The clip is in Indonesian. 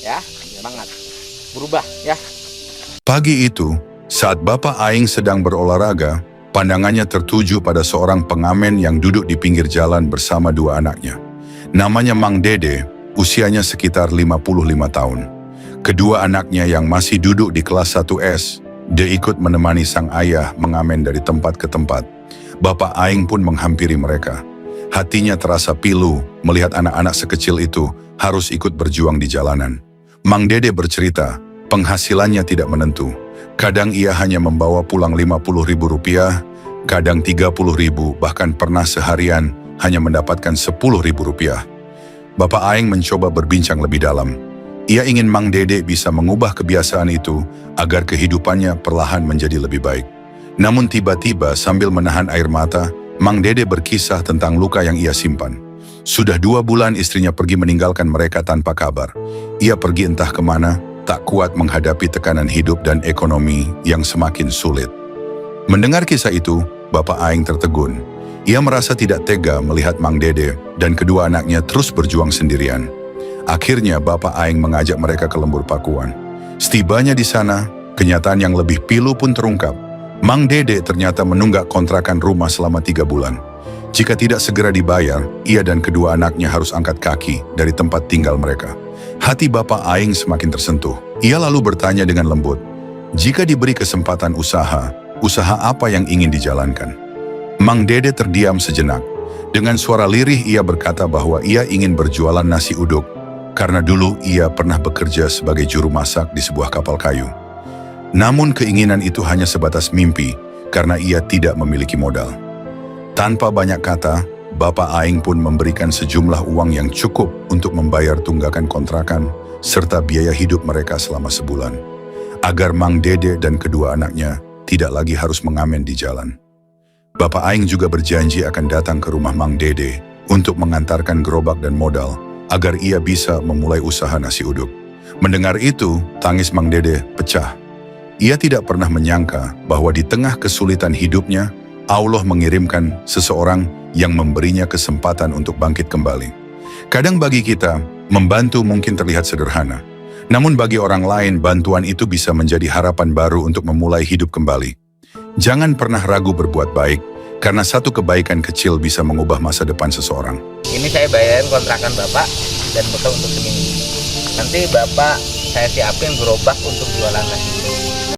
ya, semangat, berubah ya. Pagi itu, saat Bapak Aing sedang berolahraga, pandangannya tertuju pada seorang pengamen yang duduk di pinggir jalan bersama dua anaknya. Namanya Mang Dede, usianya sekitar 55 tahun. Kedua anaknya yang masih duduk di kelas 1S, dia ikut menemani sang ayah mengamen dari tempat ke tempat. Bapak Aing pun menghampiri mereka. Hatinya terasa pilu melihat anak-anak sekecil itu harus ikut berjuang di jalanan. Mang Dede bercerita, penghasilannya tidak menentu. Kadang ia hanya membawa pulang Rp50.000, kadang Rp30.000, bahkan pernah seharian hanya mendapatkan Rp10.000. Bapak Aing mencoba berbincang lebih dalam. Ia ingin Mang Dede bisa mengubah kebiasaan itu agar kehidupannya perlahan menjadi lebih baik. Namun tiba-tiba sambil menahan air mata, Mang Dede berkisah tentang luka yang ia simpan. Sudah 2 bulan istrinya pergi meninggalkan mereka tanpa kabar. Ia pergi entah kemana, tak kuat menghadapi tekanan hidup dan ekonomi yang semakin sulit. Mendengar kisah itu, Bapak Aing tertegun. Ia merasa tidak tega melihat Mang Dede dan kedua anaknya terus berjuang sendirian. Akhirnya Bapak Aing mengajak mereka ke Lembur Pakuan. Setibanya di sana, kenyataan yang lebih pilu pun terungkap. Mang Dede ternyata menunggak kontrakan rumah selama 3 bulan. Jika tidak segera dibayar, ia dan kedua anaknya harus angkat kaki dari tempat tinggal mereka. Hati Bapak Aing semakin tersentuh. Ia lalu bertanya dengan lembut, jika diberi kesempatan usaha apa yang ingin dijalankan? Mang Dede terdiam sejenak. Dengan suara lirih ia berkata bahwa ia ingin berjualan nasi uduk, karena dulu ia pernah bekerja sebagai juru masak di sebuah kapal kayu. Namun keinginan itu hanya sebatas mimpi, karena ia tidak memiliki modal. Tanpa banyak kata, Bapak Aing pun memberikan sejumlah uang yang cukup untuk membayar tunggakan kontrakan, serta biaya hidup mereka selama sebulan, agar Mang Dede dan kedua anaknya tidak lagi harus mengamen di jalan. Bapak Aing juga berjanji akan datang ke rumah Mang Dede untuk mengantarkan gerobak dan modal, agar ia bisa memulai usaha nasi uduk. Mendengar itu, tangis Mang Dede pecah. Ia tidak pernah menyangka bahwa di tengah kesulitan hidupnya, Allah mengirimkan seseorang yang memberinya kesempatan untuk bangkit kembali. Kadang bagi kita, membantu mungkin terlihat sederhana. Namun bagi orang lain, bantuan itu bisa menjadi harapan baru untuk memulai hidup kembali. Jangan pernah ragu berbuat baik, karena satu kebaikan kecil bisa mengubah masa depan seseorang. Ini saya bayarin kontrakan Bapak dan bekal untuk seminggu. Nanti Bapak saya siapin gerobak untuk jualan nasi.